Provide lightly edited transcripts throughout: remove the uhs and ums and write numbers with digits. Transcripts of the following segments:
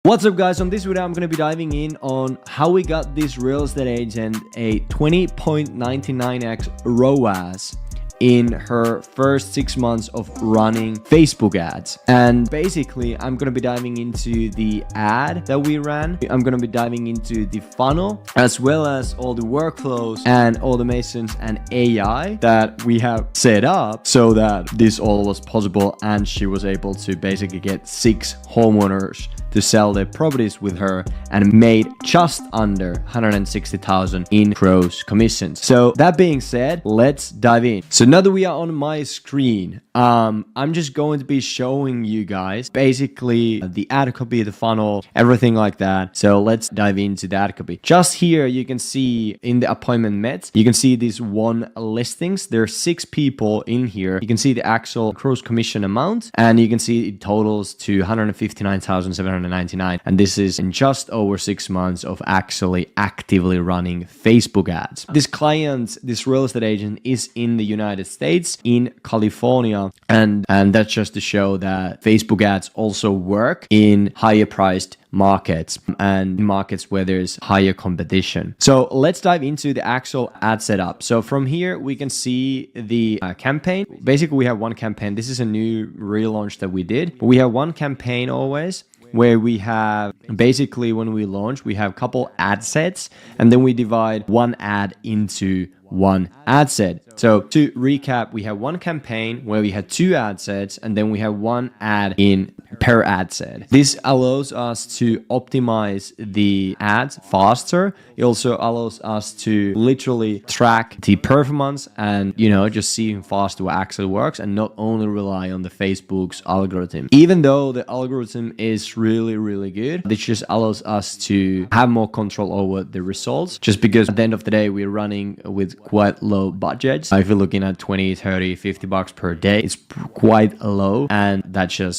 What's up guys, on this video I'm going to be diving in on how we got this real estate agent a 20.99x ROAS in her first 6 months of running Facebook ads. And basically I'm going to be diving into the ad that we ran. I'm going to be diving into the funnel as well as all the workflows and automations and AI that we have set up so that this all was possible, and she was able to basically get 6 homeowners to sell their properties with her and made just under 160,000 in gross commissions. So that being said, let's dive in. So now that we are on my screen, I'm just going to be showing you guys basically the ad copy, the funnel, everything like that. So let's dive into the ad copy. Just here you can see in the appointment met, you can see these 1 listings. There are 6 people in here. You can see the actual gross commission amount, and you can see it totals to 159,799, and this is in just over 6 months of actually actively running Facebook ads. This client, this real estate agent, is in the United States, in California, and that's just to show that Facebook ads also work in higher priced markets and markets where there's higher competition. So let's dive into the actual ad setup. So from here we can see the campaign. Basically we have one campaign. This is a new relaunch that we did, but we have one campaign always, where we have basically, when we launch, we have a couple ad sets, and then we divide one ad into one ad set. So to recap, we have one campaign where we had 2 ad sets, and then we have 1 ad in per ad set. This allows us to optimize the ads faster. It also allows us to literally track the performance and, just see how fast what actually works, and not only rely on the Facebook's algorithm. Even though the algorithm is really, really good, this just allows us to have more control over the results, just because at the end of the day, we're running with quite low budgets. If you're looking at 20, 30, 50 bucks per day, it's quite low, and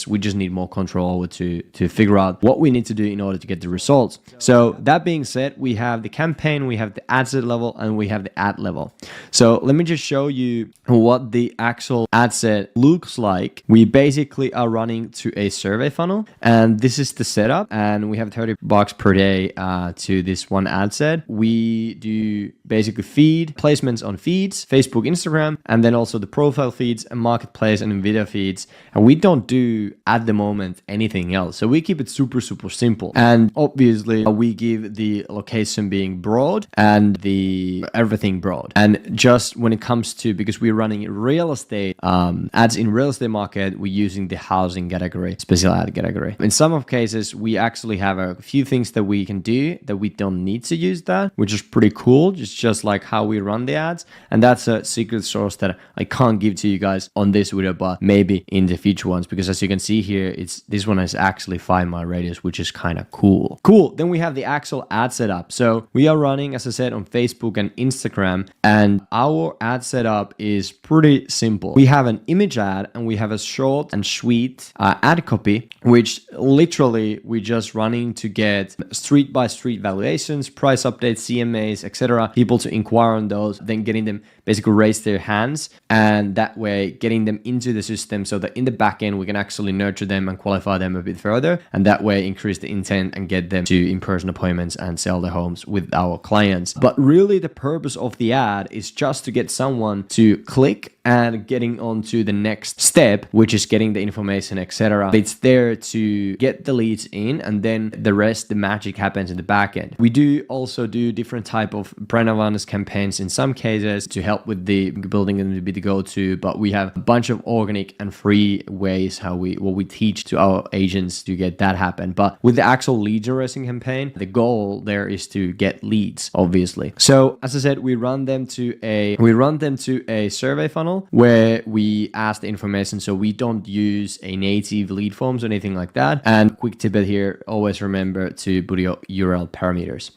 we just need more control over to figure out what we need to do in order to get the results. So that being said, we have the campaign, we have the ad set level, and we have the ad level. So let me just show you what the actual ad set looks like. We basically are running to a survey funnel, and this is the setup, and we have 30 bucks per day to this one ad set. We do basically feed placements on feeds, Facebook, Instagram, and then also the profile feeds and marketplace and video feeds. And we don't do at the moment anything else. So we keep it super simple. And obviously we give the location being broad and the everything broad. And just when it comes to, because we're running real estate ads in real estate market, we're using the housing category, special ad category. In some of cases, we actually have a few things that we can do that we don't need to use that, which is pretty cool. Just like how we run the ads. And that's a secret source that I can't give to you guys on this video, but maybe in the future ones, because as you can see here, this one is actually 5 mile radius, which is kind of cool. Then we have the actual ad setup. So we are running, as I said, on Facebook and Instagram, and our ad setup is pretty simple. We have an image ad, and we have a short and sweet ad copy, which literally we're just running to get street by street valuations, price updates, CMAs, etc. People to inquire on those, then getting them basically raise their hands, and that way getting them into the system so that in the back end we can actually nurture them and qualify them a bit further, and that way increase the intent and get them to in-person appointments and sell their homes with our clients. But really the purpose of the ad is just to get someone to click and getting on to the next step, which is getting the information, etc. It's there to get the leads in, and then the rest, the magic happens in the back end. We do also do different type of brand awareness campaigns in some cases to help with the building them to be the go-to, but we have a bunch of organic and free ways what we teach to our agents to get that happen. But with the actual lead generation campaign, the goal there is to get leads, obviously. So as I said, we run them to a survey funnel where we ask the information, so we don't use a native lead forms or anything like that. And quick tidbit here, always remember to put your URL parameters.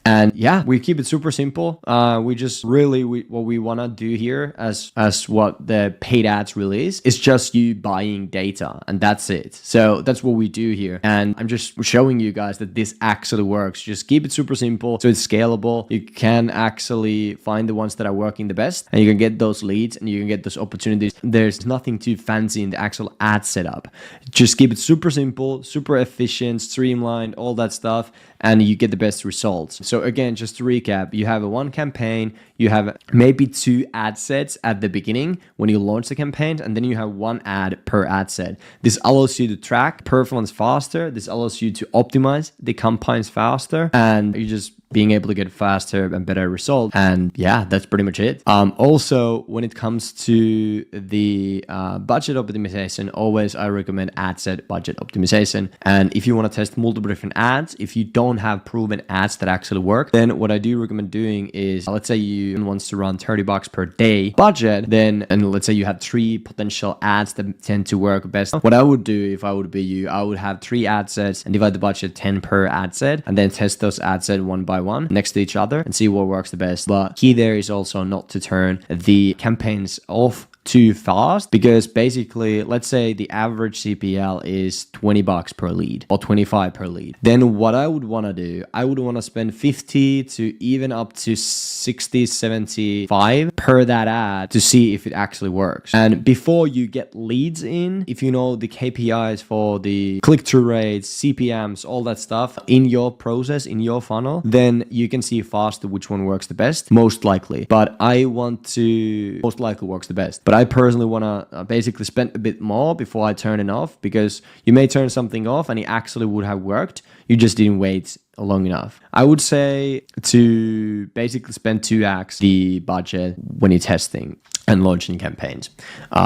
And yeah, we keep it super simple. We just really what we want to do here as as what the paid ads really is. It's just you buying data, and that's it. So that's what we do here. And I'm just showing you guys that this actually works. Just keep it super simple so it's scalable. You can actually find the ones that are working the best, and you can get those leads and you can get those opportunities. There's nothing too fancy in the actual ad setup. Just keep it super simple, super efficient, streamlined, all that stuff, and you get the best results. So again, just to recap, you have a one campaign, you have maybe 2 ad sets at the beginning when you launch the campaign, and then you have 1 ad per ad set. This allows you to track performance faster. This allows you to optimize the campaigns faster, and you just being able to get faster and better results. And yeah, that's pretty much it. Also, when it comes to the budget optimization, always I recommend ad set budget optimization. And if you want to test multiple different ads, if you don't have proven ads that actually work, then what I do recommend doing is, let's say you wants to run $30 per day budget, then, and let's say you have 3 potential ads that tend to work best. What I would do if I would be you, I would have 3 ad sets and divide the budget 10 per ad set, and then test those ad sets one by one next to each other and see what works the best. But key there is also not to turn the campaigns off too fast, because basically, let's say the average CPL is $20 per lead or 25 per lead. Then what I would want to do, I would want to spend 50 to even up to 60, 75 per that ad to see if it actually works. And before you get leads in, if you know the KPIs for the click-through rates, CPMs, all that stuff in your process, in your funnel, then you can see faster which one works the best, most likely. But I want to, most likely works the best. But I personally want to basically spend a bit more before I turn it off, because you may turn something off and it actually would have worked. You just didn't wait long enough. I would say to basically spend 2x the budget when you're testing and launching campaigns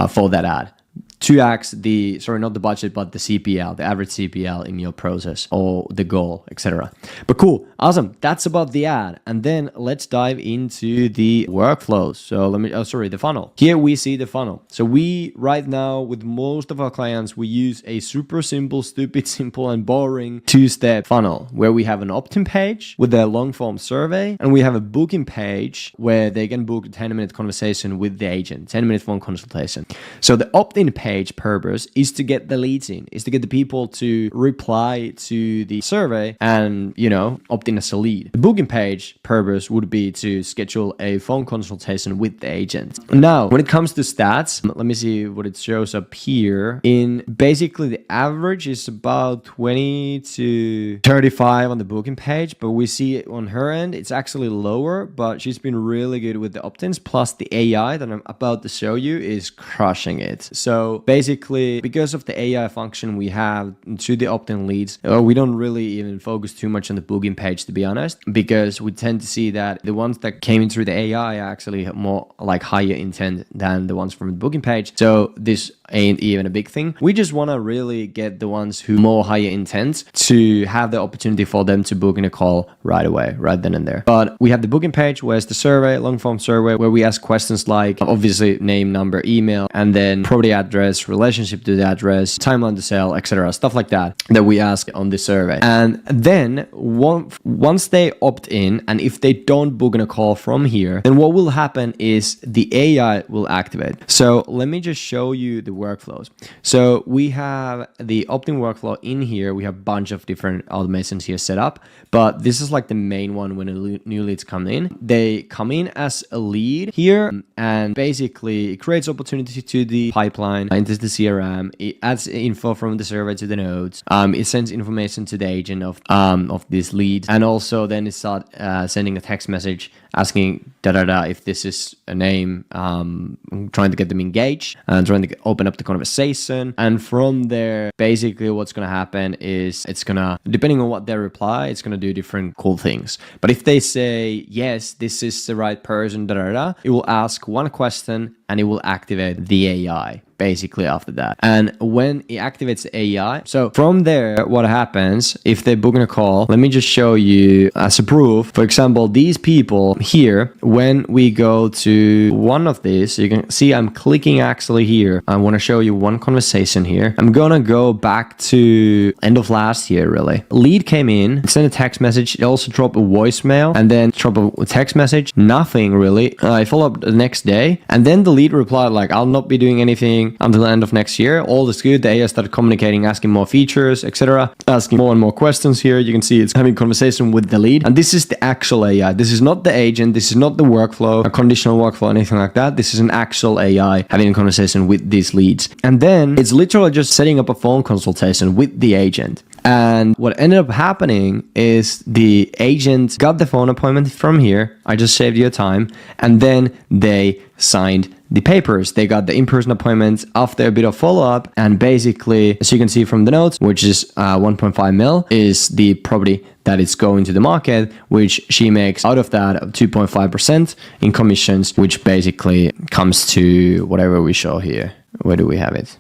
for that ad. 2x the, sorry, not the budget, but the CPL, the average CPL in your process or the goal, etc. But cool, awesome. That's about the ad. And then let's dive into the workflows. So the funnel. Here we see the funnel. So we, right now, with most of our clients, we use a super simple, stupid, simple, and boring 2-step funnel where we have an opt-in page with a long form survey, and we have a booking page where they can book a 10-minute conversation with the agent, 10-minute phone consultation. So the opt-in page purpose is to get the leads in, is to get the people to reply to the survey and, you know, opt in as a lead. The booking page purpose would be to schedule a phone consultation with the agent. Now, when it comes to stats, let me see what it shows up here. In basically the average is about 20 to 35 on the booking page, but we see it on her end, it's actually lower, but she's been really good with the opt-ins, plus the AI that I'm about to show you is crushing it. So basically, because of the AI function we have to the opt-in leads, we don't really even focus too much on the booking page, to be honest, because we tend to see that the ones that came in through the AI are actually more like higher intent than the ones from the booking page. So this ain't even a big thing. We just want to really get the ones who more higher intent to have the opportunity for them to book in a call right away, right then and there. But we have the booking page, where's the survey, long form survey, where we ask questions like obviously name, number, email, and then property address, relationship to the address, timeline to sell, etc. Stuff like that we ask on the survey. And then once they opt in, and if they don't book in a call from here, then what will happen is the AI will activate. So let me just show you the workflows. So we have the opt-in workflow in here. We have a bunch of different automations here set up, but this is like the main one. When new leads come in, they come in as a lead here, and basically it creates opportunity to the pipeline, into the CRM. It adds info from the survey to the notes. It sends information to the agent of this lead, and also then it start sending a text message asking if this is a name, trying to get them engaged and trying to open up the conversation. And from there, basically what's going to happen is it's going to, depending on what they reply, it's going to do different cool things. But if they say, yes, this is the right person, it will ask one question and it will activate the AI basically after that. And when it activates the AI, so from there, what happens if they book in a call, let me just show you as a proof. For example, these people here, when we go to one of these, you can see I'm clicking actually here. I want to show you one conversation here. I'm gonna go back to end of last year, really. Lead came in, it sent a text message, it also dropped a voicemail, and then dropped a text message, nothing really. I follow up the next day, and then the lead replied like, I'll not be doing anything until the end of next year. All is good. The AI started communicating, asking more features, etc., asking more and more questions here. You can see it's having conversation with the lead. And this is the actual AI. This is not the agent. This is not the workflow, a conditional workflow, anything like that. This is an actual AI having a conversation with these leads. And then it's literally just setting up a phone consultation with the agent. And what ended up happening is the agent got the phone appointment from here. I just saved you time. And then they signed the papers. They got the in-person appointments after a bit of follow-up. And basically, as you can see from the notes, which is 1.5 mil, is the property that is going to the market, which she makes out of that 2.5% in commissions, which basically comes to whatever we show here. Where do we have it?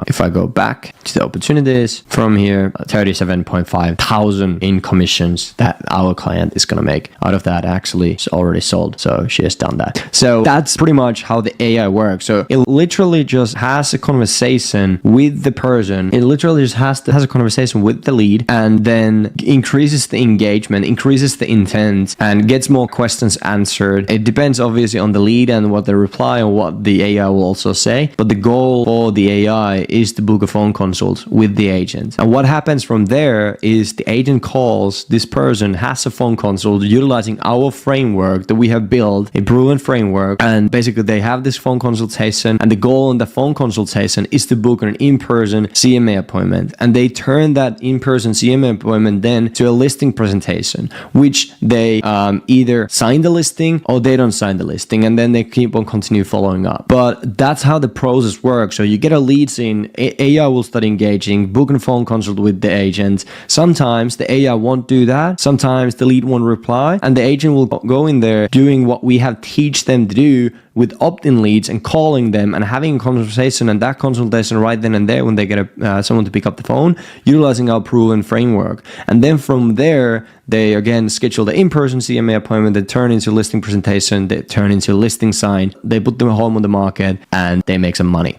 If I go back to the opportunities from here, 37.5 thousand in commissions that our client is going to make out of that. Actually, it's already sold. So she has done that. So that's pretty much how the AI works. So it literally just has a conversation with the person. It literally just has a conversation with the lead, and then increases the engagement, increases the intent, and gets more questions answered. It depends obviously on the lead and what they reply and what the AI will also say. But the goal for the AI is to book a phone consult with the agent. And what happens from there is the agent calls this person, has a phone consult utilizing our framework that we have built, a proven framework. And basically they have this phone consultation, and the goal in the phone consultation is to book an in-person CMA appointment. And they turn that in-person CMA appointment then to a listing presentation, which they either sign the listing or they don't sign the listing, and then they keep on continue following up. But that's how the process works. So you get a leads in, AI will start engaging, book a phone consult with the agent. Sometimes the AI won't do that. Sometimes the lead won't reply, and the agent will go in there doing what we have teach them to do with opt-in leads and calling them and having a conversation, and that consultation right then and there when they get someone to pick up the phone, utilizing our proven framework. And then from there, they again schedule the in-person CMA appointment, they turn into listing presentation, they turn into listing sign, they put them home on the market, and they make some money.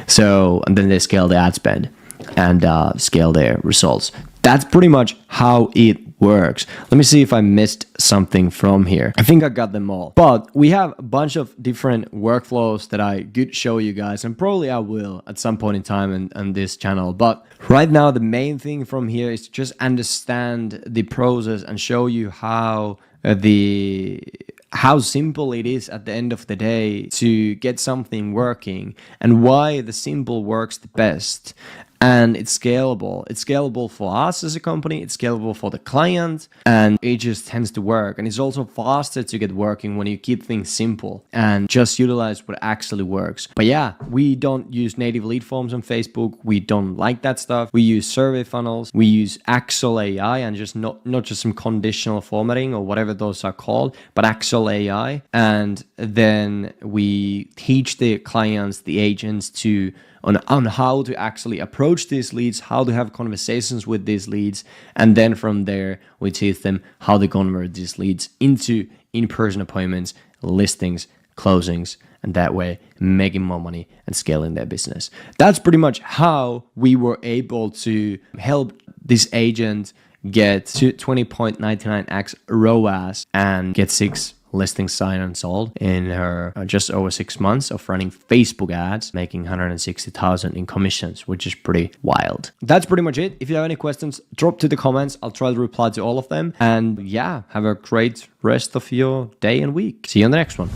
So, and then they scale the ad spend and scale their results. That's pretty much how it works. Let me see if I missed something from here. I think I got them all. But we have a bunch of different workflows that I could show you guys, and probably I will at some point in time on this channel. But right now, the main thing from here is to just understand the process and show you how simple it is at the end of the day to get something working, and why the simple works the best. And it's scalable. It's scalable for us as a company. It's scalable for the client, and it just tends to work. And it's also faster to get working when you keep things simple and just utilize what actually works. But yeah, we don't use native lead forms on Facebook. We don't like that stuff. We use survey funnels. We use actual AI, and just not just some conditional formatting or whatever those are called, but actual AI. And then we teach the clients, the agents, on how to actually approach these leads, how to have conversations with these leads, and then from there we teach them how to convert these leads into in-person appointments, listings, closings, and that way making more money and scaling their business. That's pretty much how we were able to help this agent get to 20.99x ROAS and get 6 listings signed and sold in her just over 6 months of running Facebook ads, making 160,000 in commissions, which is pretty wild. That's pretty much it. If you have any questions, drop to the comments. I'll try to reply to all of them. And yeah, have a great rest of your day and week. See you on the next one.